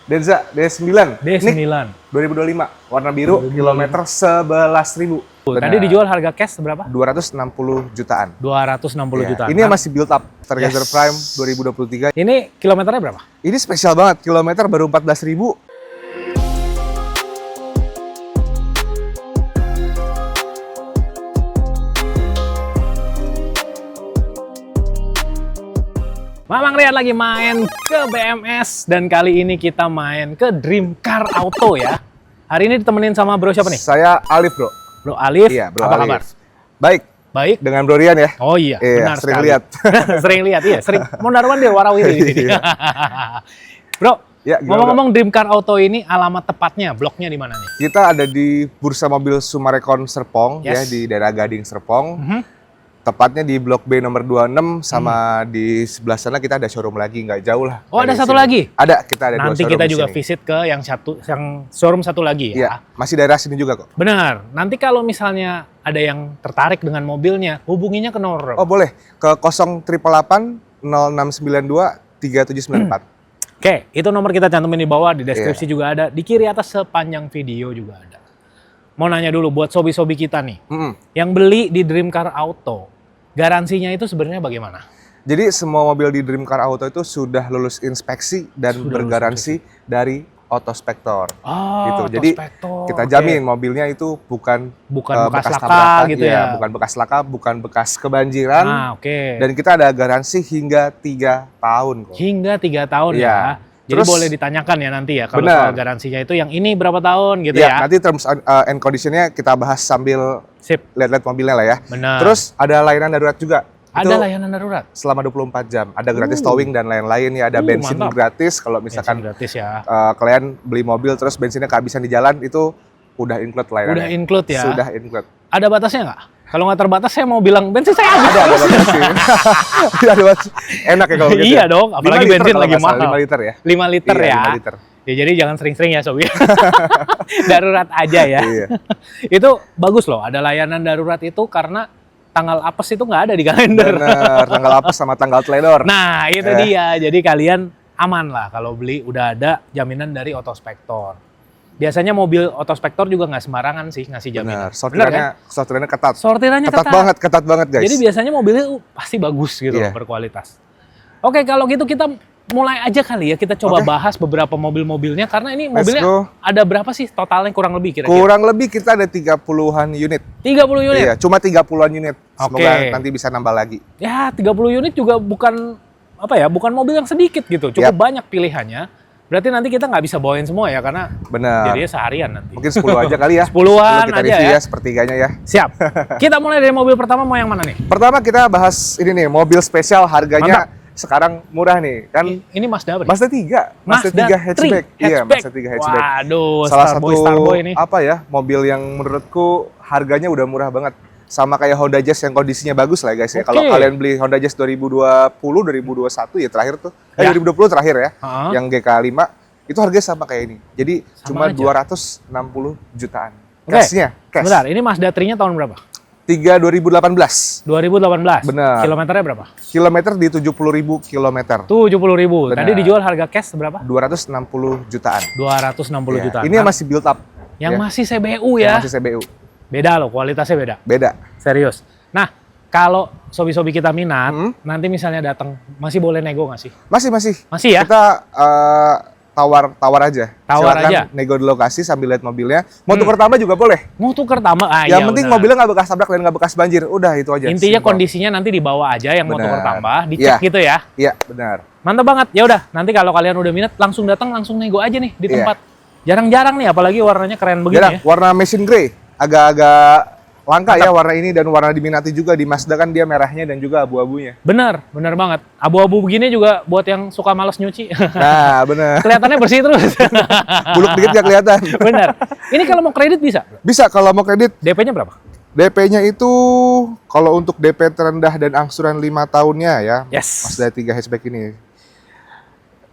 Denza D9. D9. Nik, 2025, warna biru, 2025. kilometer 11.000. Tadi dijual harga cash berapa? 260 jutaan. 260 Iya. jutaan. Ini yang masih build up, Stargazer Yes. Prime 2023. Ini kilometernya berapa? Ini spesial banget, kilometer baru 14.000. Mamang Riyad lagi main ke BMS dan kali ini kita main ke Dream Car Auto ya. Hari ini ditemenin sama bro siapa nih? Saya Alif, bro. Bro Alif. Iya, bro Apa Alif. kabar? Baik, Baik. dengan Bro Rian ya. Oh iya, Iya, benar sering sekali. lihat. Sering lihat, iya. Sering. Mondar-mandir warawiri di sini. Iya. Bro, Ya, gimana, ngomong-ngomong Dream Car Auto ini alamat tepatnya, bloknya di mana nih? Kita ada di Bursa Mobil Sumarekon Serpong, ya, Yes. di daerah Gading Serpong. Mhm. Tepatnya di Blok B nomor 26, sama di sebelah sana kita ada showroom lagi, nggak jauh lah. Oh, ada dari satu sini. lagi? Ada, kita ada dua Nanti showroom kita di juga sini. visit ke yang showroom satu lagi ya. Iya, masih daerah sini juga kok. Benar. Nanti kalau misalnya ada yang tertarik dengan mobilnya, hubunginya ke nomor berapa? Oh boleh, ke 0888 0692 3794. Oke, itu nomor kita cantumin di bawah, di deskripsi Iya. juga ada, di kiri atas sepanjang video juga ada. Mau nanya dulu buat sobi-sobi kita nih, Mm-mm. yang beli di Dream Car Auto, garansinya itu sebenarnya bagaimana? Jadi semua mobil di Dream Car Auto itu sudah lulus inspeksi dan Sudah bergaransi dari Autospektor. Oh, Gitu. Jadi Autospektor, kita oke. jamin mobilnya itu bukan Bukan bekas laka tabrakan, gitu iya, ya? bukan bekas laka, bukan bekas kebanjiran. Ah, oke. Dan kita ada garansi hingga 3 tahun kok. Hingga 3 tahun Iya. ya. Jadi Terus- boleh ditanyakan ya nanti ya, kalau Benar. soal garansinya itu yang ini berapa tahun gitu Iya, ya? nanti terms and condition-nya kita bahas sambil Sip, lihat-lihat mobilnya lah ya. benar. Terus ada layanan darurat juga. ada Itu layanan darurat? selama 24 jam. Ada gratis towing dan lain-lain ya. Ada bensin mantap. gratis kalau Bensin misalkan gratis ya. kalian beli mobil terus bensinnya kehabisan di jalan, itu udah include layanannya. Udah include ya? Sudah include. Ada batasnya nggak? Kalau nggak terbatas saya mau bilang bensin saya habis. Ada batasnya. Ada batas. Enak ya kalau gitu. Iya dong, apalagi 5 liter bensin kalau lagi nggak salah, mahal. 5 liter ya. 5 liter Iya, ya. 5 liter. Ya jadi jangan sering-sering ya Sobi. Darurat aja ya. Iya. Itu bagus loh, ada layanan darurat itu karena tanggal apes itu nggak ada di kalender. Bener, tanggal apes sama tanggal teledor. Nah itu Eh. dia, jadi kalian aman lah kalau beli udah ada jaminan dari Autospektor. Biasanya mobil Autospektor juga nggak sembarangan sih ngasih jaminan. Bener, sortirannya ketat. Sortirannya Ketat banget guys. Jadi biasanya mobilnya pasti bagus gitu, Iya. berkualitas. Oke, kalau gitu kita mulai aja kali ya, kita coba Oke. bahas beberapa mobil-mobilnya karena ini Let's mobilnya go. ada berapa sih totalnya kurang lebih kira-kira? Kurang lebih kita ada 30-an unit. 30 unit. Iya, cuma 30-an unit. Semoga Oke. nanti bisa nambah lagi. Ya, 30 unit juga bukan apa ya, bukan mobil yang sedikit gitu. Cukup Yap. banyak pilihannya. Berarti nanti kita nggak bisa bawain semua ya karena Bener. jadinya seharian nanti. Mungkin 10 aja kali ya. 10-an 10 kita aja review ya. ya, sepertiganya ya. Siap. Kita mulai dari mobil pertama, mau yang mana nih? Pertama kita bahas ini nih, mobil spesial harganya sekarang murah nih. Kan Ini Mazda apa nih? Mazda 3. Mazda 3 hatchback. Iya, Mazda 3 hatchback. Waduh, Salah Starboy ini. apa ya, mobil yang menurutku harganya udah murah banget. Sama kayak Honda Jazz yang kondisinya bagus lah guys ya. Oke. Kalau kalian beli Honda Jazz 2020, 2021 ya terakhir tuh. Ya. 2020 terakhir ya. Heeh. Yang GK5 itu harganya sama kayak ini. Jadi Sama cuma aja. 260 jutaan. Oke. Cashnya, cash. Bentar, ini Mazda 3-nya tahun berapa? 2018. 2018. Benar. Kilometernya berapa? Kilometer di 70.000 kilometer. 70.000. Tadi Benar. dijual harga cash berapa? 260 jutaan. 260 Iya. jutaan. Ini yang masih build up. yang ya. masih CBU Yang ya. masih CBU. Beda loh, kualitasnya beda. Beda. Serius. Nah, kalau sobi-sobi kita minat, Hmm. nanti misalnya datang, masih boleh nego nggak sih? Masih. Masih ya? Kita tawar aja. Tawar Silakan aja. nego di lokasi sambil lihat mobilnya. Mau tukar tambah juga boleh. Mau tuker tambah? Ah, Yang iya, penting benar. mobilnya nggak bekas tabrak dan nggak bekas banjir. Udah itu aja. Intinya Simpel. kondisinya nanti dibawa aja yang mau Benar. tuker tambah, dicek Iya. gitu ya. Iya, benar. Mantap banget. Ya udah, nanti kalau kalian udah minat langsung datang, langsung nego aja nih di Iya. tempat. Jarang-jarang nih, apalagi warnanya keren begini Jarang, ya. warna machine gray. Agak-agak langka ya warna ini, dan warna diminati juga di Mazda kan, dia merahnya dan juga abu-abunya. Bener banget. Abu-abu begini juga buat yang suka males nyuci. Nah, bener. Kelihatannya bersih terus. Buluk dikit gak kelihatan. Bener. Ini kalau mau kredit bisa? Bisa kalau mau kredit. DP-nya berapa? DP-nya itu kalau untuk DP terendah dan angsuran 5 tahunnya ya. Yes. Mazda 3 hatchback ini.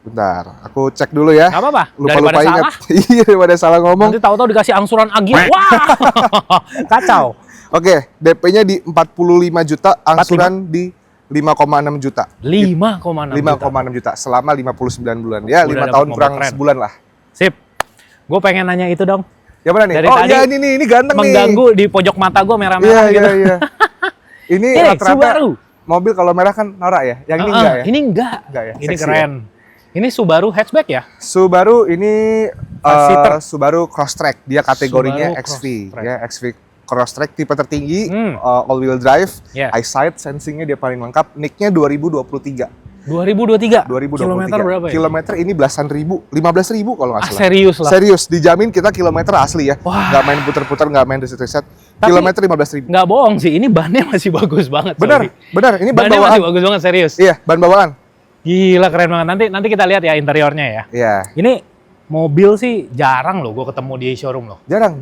Bentar, aku cek dulu ya. Gak apa-apa. Lupa-lupa Daripada ingat. salah, Iya, daripada salah ngomong. nanti tahu-tahu dikasih angsuran agil. Wah, kacau. Oke, DP-nya di 45 juta, angsuran di 5,6 juta. 5,6 juta. 5,6 juta selama 59 bulan. Ya, Udah 5 dapat tahun mobil kurang keren. sebulan lah. Sip. Gue pengen nanya itu dong. Ya mana nih? Dari Oh tadi iya ini ganteng nih. Mengganggu di pojok mata gue merah-merah gitu. Iya. Ini rata-rata Subaru. mobil kalau merah kan norak ya. Yang ini enggak ya? Ini enggak. Enggak ya? Ini Seksi keren. Ini Subaru hatchback ya? Subaru ini Seater. Subaru Crosstrek. Dia kategorinya Subaru XV. Crosstrek. Ya, XV Crosstrek tipe tertinggi, Hmm. all wheel drive, Yeah. eyesight, sensingnya dia paling lengkap. Nicknya 2023. 2023. 2023. Kilometer berapa ya? Kilometer ini belasan ribu, 15.000 kalau nggak salah. Serius lah. Serius, dijamin kita kilometer asli ya. Wah. Nggak main puter-puter, nggak main riset-riset. Tapi Kilometer 15.000. Nggak bohong sih, ini bannya masih bagus banget. Benar, sorry. benar. Ini ban Bannya bawaan. masih bagus banget, serius. Iya, ban bawaan. Gila, keren banget. Nanti kita lihat ya interiornya ya. Iya. Ini mobil sih jarang loh gue ketemu di showroom loh. Jarang.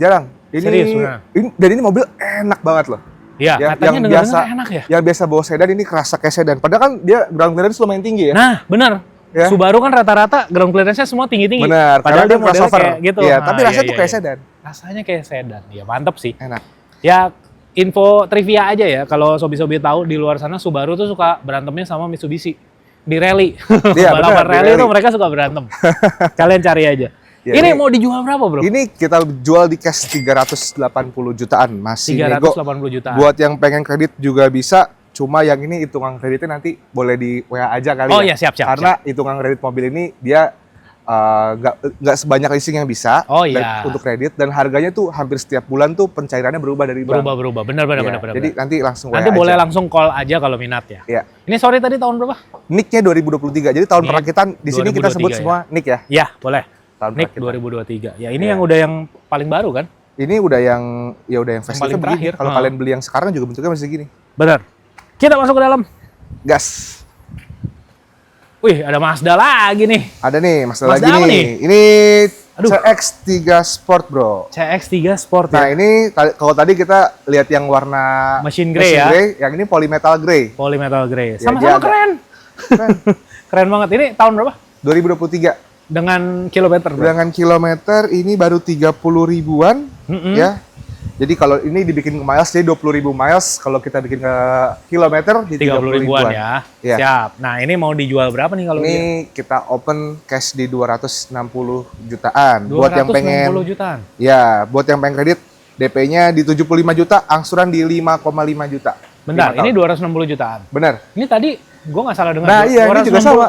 Ini, Serius, benar. dan ini mobil enak banget loh. Iya, Ya, katanya yang dengar biasa, enak ya. yang biasa bawa sedan ini kerasa kayak sedan. Padahal kan dia ground clearance lumayan tinggi ya. Nah, benar. Ya. Subaru kan rata-rata ground clearance-nya semua tinggi-tinggi. Benar, Padahal dia karena modelnya crossover. kayak gitu. Iya, Nah, tapi rasanya tuh kayak sedan. Rasanya kayak sedan. Ya, mantep sih. Enak. Ya, info trivia aja ya. Kalau sobi-sobi tahu di luar sana Subaru tuh suka berantemnya sama Mitsubishi di rally. Iya, Balapan benar, di rally rally. tuh mereka suka berantem. Kalian cari aja. Ya, ini mau dijual berapa, Bro? Ini kita jual di cash 380 jutaan, masih nego. 380 jutaan. Buat yang pengen kredit juga bisa. Cuma yang ini hitungan kreditnya nanti boleh di WA aja kali Oh ya. iya, siap. Karena hitungan kredit mobil ini dia nggak sebanyak leasing yang bisa Oh iya. untuk kredit, dan harganya tuh hampir setiap bulan tuh pencairannya berubah dari bank. Berubah. Benar. Iya, jadi nanti langsung WA Nanti aja. boleh langsung call aja kalau minat ya. Iya. Ini sorry tadi tahun berapa? Nicknya 2023. Jadi tahun Nick perakitan di sini kita 2023 sebut ya. semua Nick ya. Ya, boleh. Tahun Nick perakitan. 2023. Ya, ini Iya. yang udah yang paling baru kan? Ini udah yang facelift paling begini. terakhir. Kalau Ah. kalian beli yang sekarang juga bentuknya masih gini. Benar. Kita masuk ke dalam. Gas. Wih, ada Mazda lagi nih. Ada nih, Mazda Mazda lagi apa nih. nih? Ini Aduh. CX-3 Sport, Bro. CX-3 Sport Nah, ya. ini kalau tadi kita lihat yang warna Machine grey ya. yang ini polymetal grey. Polymetal grey. Ya, Sama-sama dia agak- keren. Keren. Keren banget. Ini tahun berapa? 2023. Dengan kilometer, Bro. Dengan kilometer ini baru 30 ribuan Mm-mm. ya. Jadi kalau ini dibikin ke miles jadi 20.000 miles, kalau kita bikin ke kilometer di 30 ribuan ya. Iya. Siap. Nah, ini mau dijual berapa nih kalau Ini kita open cash di 260 jutaan. Buat yang 260 pengen jutaan. ya, buat yang pengen kredit DP-nya di 75 juta, angsuran di 5,5 juta. Bentar, 5 ini tahun. 260 jutaan. Benar. Ini tadi gue nggak salah dengar. Nah, iya ini juga 260. sama.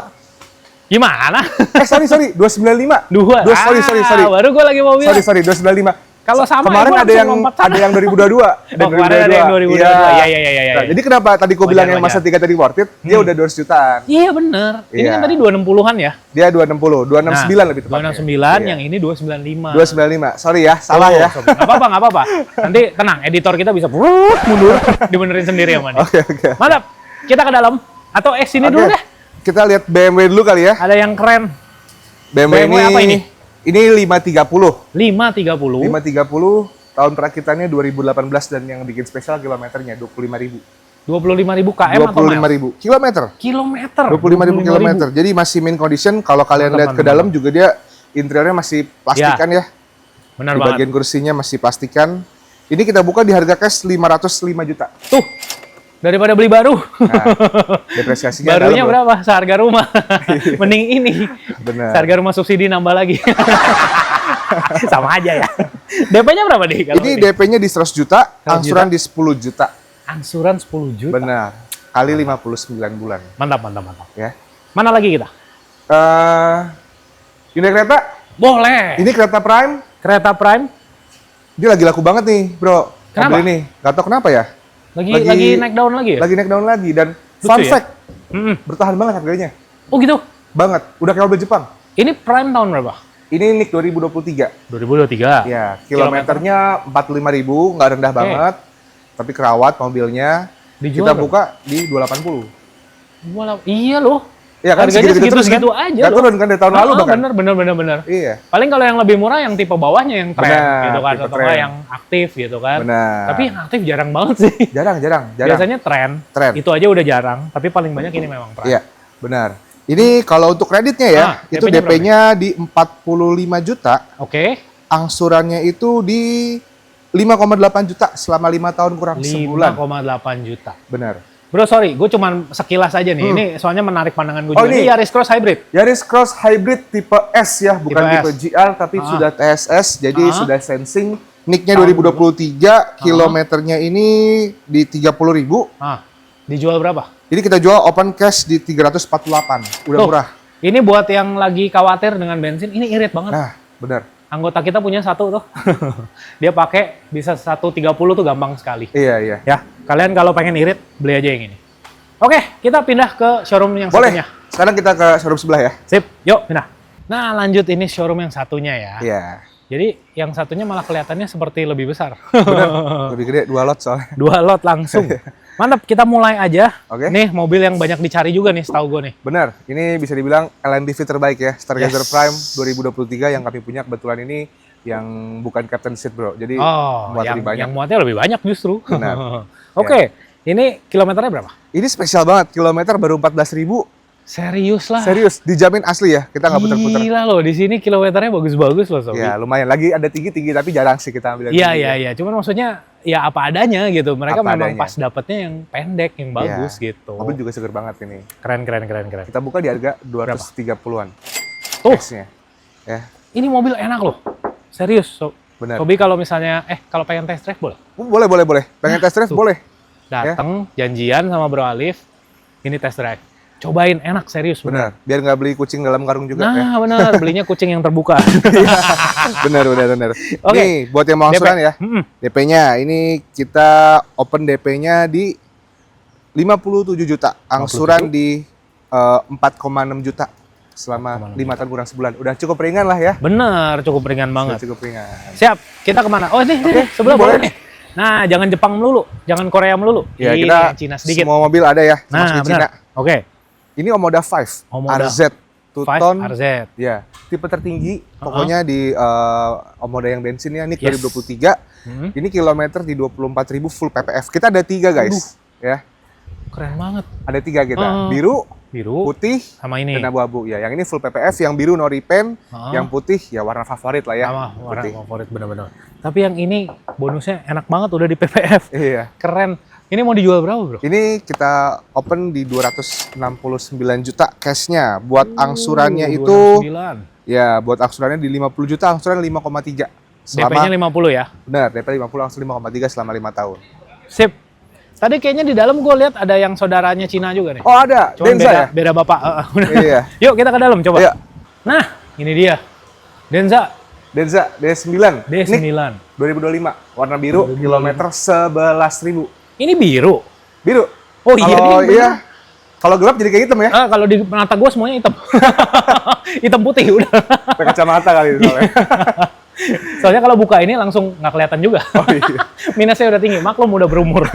Gimana? Sorry, 295. Dua. Sorry. Baru gue lagi mau bilang. Sorry, 295. Kalau sama kemarin gua ada yang langsung lompat sana. ada yang 2022. Oh, kemarin ada yang 2022. Iya. Nah, jadi kenapa tadi gua bilang yang Wajar. masa 3 tadi worth it, dia udah 200 jutaan. Iya bener. Ini Iya. kan tadi 260-an ya. Dia 260, 269 lebih tepatnya. 269, Iya. yang ini 295. 295. Sorry ya, salah ya. Nggak apa-apa. Nanti tenang, editor kita bisa mundur, dibenerin sendiri sama dia. Oke. Mantap. Kita ke dalam. Atau X ini Oke. dulu deh. Kita lihat BMW dulu kali ya. Ada yang keren. BMW, BMW apa ini? Ini 530. 530. 530 tahun perakitannya 2018 dan yang bikin spesial kilometernya 25.000. 25.000 km atau mile? 25.000 kilometer. Kilometer. 25.000 kilometer. Jadi masih min condition. Kalau kalian Mantap, lihat ke mantap. dalam juga dia interiornya masih plastikan ya. Benar Di banget. bagian kursinya masih plastikan. Ini kita buka di harga cash 505 juta. Tuh. Daripada beli baru. Nah, depresiasinya Barunya dalam, bro. berapa? Seharga rumah. Mending ini. Benar. Seharga rumah subsidi nambah lagi. Sama aja ya. DP-nya berapa nih? Kalau Ini DP-nya di 100 juta, 100 angsuran di 10 juta. Angsuran 10 juta. Benar. Kali 59 bulan. Mantap. Ya. Mana lagi kita? Hyundai Creta, Boleh. ini Creta Prime, Kereta Prime. dia lagi laku banget nih, bro. Kenapa? Mobil ini. Gak tau kenapa ya. Lagi naik daun lagi ya? Lagi naik daun lagi. Dan Lucu fun ya? fact, Mm-mm. bertahan banget harganya. Oh gitu. Banget. Udah kayak mobil Jepang. Ini Prime tahun berapa? Ini NIK 2023. 2023. Ya, kilometernya 45.000, nggak rendah banget. Tapi kerawat mobilnya. Dijual Kita berapa? buka di 280. Iya loh. Iya kan, Harganya terus segitu-segitu kan? aja Nggak loh. turun kan dari tahun lalu bahkan. Bener. Iya, Paling kalau yang lebih murah yang tipe bawahnya yang tren Benar, gitu kan. tipe Atau nggak tren. yang aktif gitu kan. benar. Tapi yang aktif jarang banget sih. jarang. Biasanya tren. Tren. Itu aja udah jarang. Tapi paling banyak ini memang Prime. Iya, benar. Ini kalau untuk kreditnya ya, itu DP-nya DP-nya di 45 juta, Oke. angsurannya itu di 5,8 juta selama 5 tahun kurang sebulan. 5,8 juta. Benar. Bro, sorry, gue cuman sekilas aja nih. Ini soalnya menarik pandangan gue Oh, juga. Ini ini Yaris Cross Hybrid. Yaris Cross Hybrid tipe S ya, bukan tipe S. GR tapi sudah TSS, jadi sudah sensing. Nicknya 2023, kilometernya ini di 30.000. Dijual berapa? Ini kita jual open cash di 348, udah Tuh, murah. Ini buat yang lagi khawatir dengan bensin, ini irit banget. Nah, benar. Anggota kita punya satu tuh. Dia pakai bisa 130 tuh gampang sekali. Iya, iya. Ya, kalian kalau pengen irit, beli aja yang ini. Oke, kita pindah ke showroom yang Boleh. satunya. Sekarang kita ke showroom sebelah ya. Sip, yuk pindah. Nah, lanjut ini showroom yang satunya ya. Iya. Jadi yang satunya malah kelihatannya seperti lebih besar. Benar. Lebih gede, 2 lot soalnya. 2 lot langsung. Mantap, kita mulai aja. Oke. Nih mobil yang banyak dicari juga nih, setahu gue nih. Benar. Ini bisa dibilang LMPV terbaik ya. Stargazer Yes. Prime 2023 yang kami punya kebetulan ini yang bukan Captain Seat, Bro. Jadi muat lebih banyak. yang muatnya lebih banyak justru. Benar. Oke, ini kilometernya berapa? Ini spesial banget. Kilometer baru 14.000. Serius lah. Serius, dijamin asli ya. Kita nggak puter-puter. Gila loh, di sini kilometernya bagus-bagus loh, Sobi. Ya, lumayan. Lagi ada tinggi-tinggi tapi jarang sih kita ambil. Iya, iya, iya. Cuman maksudnya ya apa adanya gitu. Mereka Apa memang adanya. pas dapetnya yang pendek, yang bagus Iya. gitu. Mobil juga seger banget ini. Keren, keren, keren, keren. Kita buka di harga 230-an. Tuh, Cashnya. Ya, ini mobil enak loh. Serius, benar. Sobi kalau misalnya, kalau pengen test drive boleh? Boleh. Pengen test drive tuh. boleh. Dateng, janjian sama Bro Alif, ini test drive. Cobain, enak, serius. Benar. Biar nggak beli kucing dalam karung juga ya. Nah, benar. Belinya kucing yang terbuka. Benar. Oke. Nih, buat yang mau DP. angsuran ya. DP-nya ini kita open DP-nya di 57 juta. Angsuran di 4,6 juta selama 5 tahun kurang sebulan. Udah cukup ringan lah ya. Bener, cukup ringan Udah banget. cukup ringan. Siap, kita kemana? Oh, ini sebelah boleh. boleh nih. Nah, jangan Jepang melulu, jangan Korea melulu. Ya, Ini kita yang Cina sedikit. semua mobil ada ya, Nah, termasuk di Cina. benar. Oke. Ini Omoda 5, Omoda RZ, 2 5 ton. RZ. Ya, tipe tertinggi pokoknya di Omoda yang bensin ya, ini Yes. 2023. Ini kilometer di 24.000 full PPF. Kita ada 3 guys, ya. Keren banget. Ada 3 kita, biru, Biru putih, sama ini. dan abu-abu. Ya, yang ini full PPF, yang biru no repaint, yang putih ya warna favorit lah ya. Sama warna Putih. favorit bener-bener. Tapi yang ini bonusnya enak banget udah di PPF. Iya. Keren. Ini mau dijual berapa, Bro? Ini kita open di 269 juta cashnya. Buat angsurannya itu 29. ya, buat angsurannya di 50 juta, angsuran 5,3. DP-nya 50 ya? Benar, DP 50, angsuran 5,3 selama 5 tahun. Sip. Tadi kayaknya di dalam gue lihat ada yang saudaranya Cina juga nih. Oh, ada. Cuman Denza beda, ya? beda bapak. Iya. Yuk kita ke dalam coba. Iya. Nah, ini dia. Denza Denza D9. D9. Nik, 2025. Warna biru, kilometer 11.000. Ini biru. Biru. Oh iya Kalau nih. iya, kalau gelap jadi kayak hitam ya. Kalau di mata gue semuanya hitam. Hitam putih udah. Pakai kacamata kali soalnya. Soalnya kalau buka ini langsung nggak kelihatan juga. Oh iya. Minusnya udah tinggi, maklum udah berumur.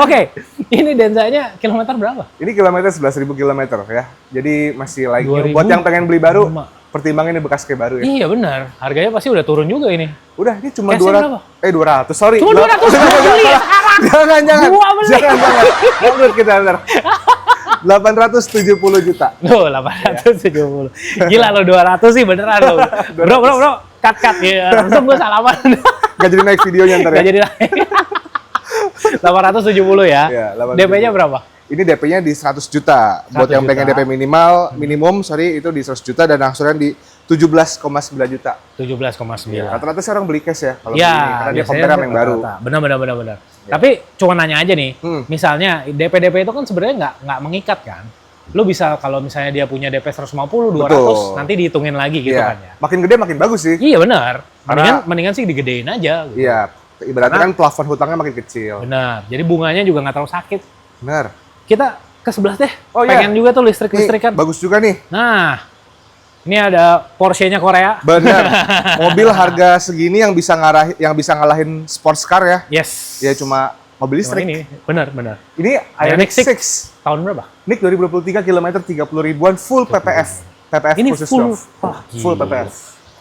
Oke, ini Denzanya kilometer berapa? Ini kilometer 11.000 kilometer ya. Jadi masih lagi. 2005. Buat yang pengen beli baru, pertimbangin ini bekas kayak baru ya. Iya benar, harganya pasti udah turun juga ini. Udah, ini cuma Cashnya 200. 200, sorry. Cuma 200 beli sekarang. Jangan. Gua beli. Jangan. Mundur kita bentar. 870 juta. Loh, 870. Gila lo 200 sih beneran lo. Bro. Cut ya. Langsung gue salaman. Gak jadi naik videonya ntar Gak ya. jadi naik. 870 ya. Iya, 870. DP-nya berapa? Ini DP-nya di 100 juta. Buat 100 yang pengen juta. DP minimum, itu di 100 juta dan angsuran di 17,9 juta. 17,9. Rata-rata sekarang beli cash ya kalau beli ini, Ya, karena dia biasanya compare yang baru. Benar. Tapi cuma nanya aja nih, misalnya DP itu kan sebenarnya nggak mengikat kan? Lu bisa kalau misalnya dia punya DP 150, 200, Betul. nanti dihitungin lagi gitu Iya. kan ya? Makin gede makin bagus sih. Iya benar. Karena- Mendingan sih digedein aja. Gitu. Iya, ibaratnya kan plafon hutangnya makin kecil. Benar. Jadi bunganya juga nggak terlalu sakit. Benar. Kita ke sebelah deh. Oh, iya. Pengen juga tuh Nih, listrik-listrikan. bagus juga nih. Nah, ini ada Porsche-nya Korea. Benar. Mobil harga segini yang bisa ngalahin sports car ya. Yes. Ya cuma mobil Cuma listrik. ini, benar. Ini Ioniq Ioniq 6. 6. Tahun berapa? Nik 2023 kilometer 30 ribuan full PPF. PPF Ini khusus full. Dov. Wah, Full gila. PPF.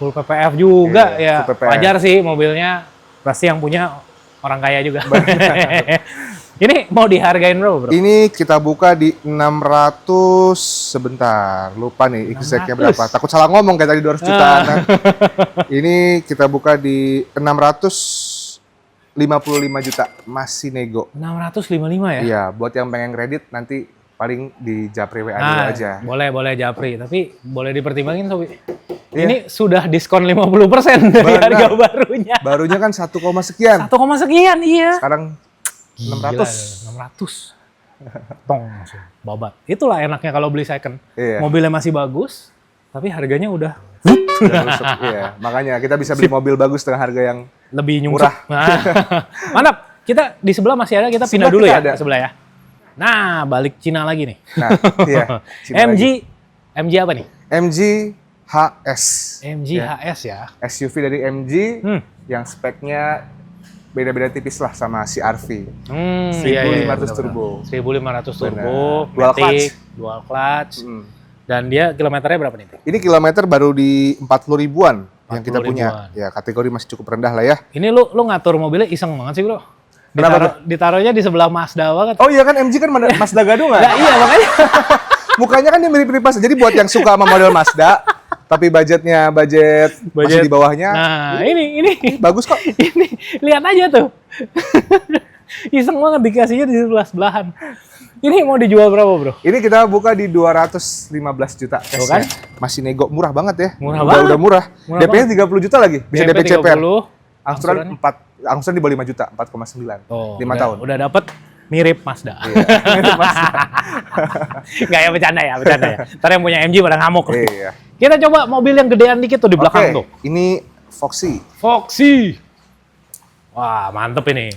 Full PPF juga Iya, ya. full PPF. Wajar sih mobilnya pasti yang punya orang kaya juga. Ini mau dihargain berapa, Bro? Ini kita buka di 600 sebentar. Lupa nih exactnya 600. berapa. Takut salah ngomong kayak tadi 200 jutaan. Nah. Ini kita buka di 600 55 juta, masih nego. 655 ya? Iya, buat yang pengen kredit nanti paling di Japri WA dulu aja. Boleh Japri, tapi boleh dipertimbangin Sobi. Iya. Ini sudah diskon 50% dari Benar. harga barunya. Barunya kan 1, sekian. 1, sekian, iya. Sekarang Gila, 600. 600. Tong langsung babat. Itulah enaknya kalau beli second. Iya. Mobilnya masih bagus, tapi harganya udah Udah rusuk, iya. Makanya kita bisa beli mobil bagus dengan harga yang lebih nyungsep. murah. Nah, mantap. Kita di sebelah masih ada, kita pindah Sebelah dulu kita ya ada. ke sebelah ya. Nah, balik Cina lagi nih. Nah, iya. Cina lagi. MG apa nih? MG HS. MG Ya. HS ya. SUV dari MG yang speknya beda-beda tipis lah sama si RV. 1500 turbo. 1500 turbo, Dual matic, dual clutch. Hmm. Dan dia kilometernya berapa nih? Ini kilometer baru di 40 ribuan yang kita 40 punya. ribuan. Ya, kategori masih cukup rendah lah ya. Ini lu ngatur mobilnya iseng banget sih, Bro. Kenapa, Ditaruhnya di sebelah Mazda banget. Oh iya kan MG kan Mazda Gadung Nah, nggak? iya makanya. Mukanya kan dia mirip-mirip Mazda. Jadi buat yang suka sama model Mazda, tapi budgetnya masih di bawahnya, Nah, ini bagus kok. ini lihat aja tuh. Iseng banget dikasihnya di sebelah-sebelahan. Ini mau dijual berapa, Bro? Ini kita buka di 215 juta. Tuh kan? Masih nego, murah banget ya. Murah banget. Udah murah. Murah DP-nya 30 juta lagi. Bisa DP CPR. 30, Angsuran 4, angsuran di bawah 5 juta, 4,9. Oh, 5 tahun. Udah dapet mirip Mazda. Iya. Nggak ya, bercanda ya. Ntar yang punya MG pada ngamuk. Iya. Kita coba mobil yang gedean dikit tuh di belakang Oke, tuh. ini Foxy. Foxy. Wah, mantep ini.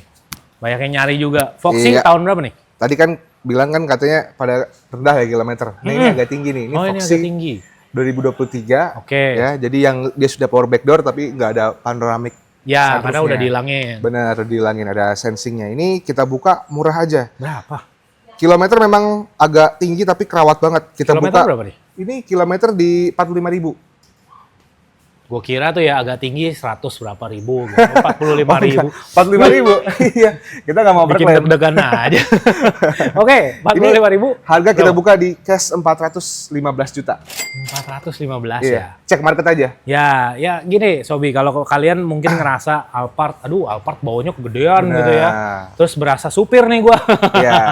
Banyak yang nyari juga. Foxy Iya. tahun berapa nih? Tadi kan bilang kan katanya pada rendah ya kilometer. Nah, ini agak tinggi nih. Ini Oh, ini Foxy agak tinggi. 2023. Oke. Ya, jadi yang dia sudah power back door tapi nggak ada panoramic. Ya, sunroofnya. karena udah dihilangin. Benar, dihilangin, ada sensingnya. Ini kita buka murah aja. Berapa? Kilometer memang agak tinggi tapi kerawat banget. Kita Kilometer buka. berapa nih? Ini kilometer di 45.000. Gue kira tuh ya agak tinggi 100 berapa ribu, gitu. 45.000. 45.000. Iya, kita nggak mau Bikin berklaim. deg-degan aja. Oke, 45.000. Harga kita buka di cash 415 juta. 415 ya. Iya. Cek market aja. Ya gini Sobi, kalau kalian mungkin ngerasa Alphard, aduh Alphard baunya kegedean gitu ya. Terus berasa supir nih gua. Iya.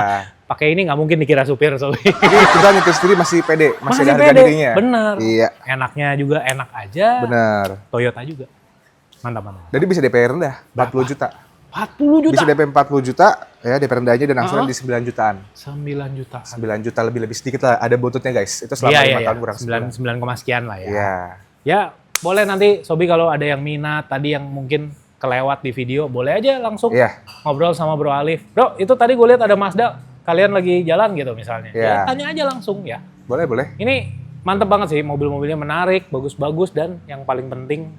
Pakai ini nggak mungkin dikira supir Sobi. Jadi kita nyetir sendiri masih pede, masih ada harga pede. dirinya. Bener. Iya. Enaknya juga enak aja. Benar. Toyota juga. Mantap. Jadi bisa DP rendah, 40 juta. 40 juta. Bisa DP 40 juta, ya DP rendahnya dan angsuran di 9 jutaan. 9 juta. 9 juta lebih sedikit lah, ada buntutnya guys. Itu selama 5 tahun kurang 9 sekian lah ya. Iya. Ya, boleh nanti Sobi kalau ada yang minat tadi yang mungkin kelewat di video, boleh aja langsung Iya. ngobrol sama Bro Alif. Bro, itu tadi gue lihat ada Mazda, kalian lagi jalan gitu misalnya. Iya. Ya, tanya aja langsung ya. Boleh. Ini mantep banget sih, mobil-mobilnya menarik, bagus-bagus, dan yang paling penting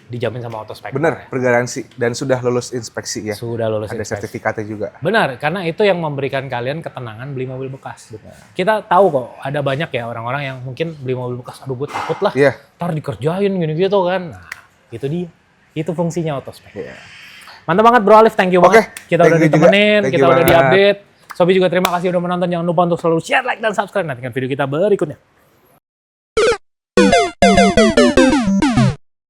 dijamin sama Autospec. Bener, bergaransi dan sudah lulus inspeksi ya. Sudah lulus Ada inspeksi. sertifikatnya juga. Benar, karena itu yang memberikan kalian ketenangan beli mobil bekas. Kita tahu kok, ada banyak ya orang-orang yang mungkin beli mobil bekas, aduh gue takut lah, Iya. ntar dikerjain gini-gitu kan. Nah, itu dia. Itu fungsinya Autospec. Iya. Mantap banget Bro Alif, thank you Oke, banget. Kita thank udah you juga. ditemenin, Thank kita you udah banget. diupdate. Sobi juga terima kasih udah menonton. Jangan lupa untuk selalu share, like, dan subscribe. Nantikan video kita berikutnya.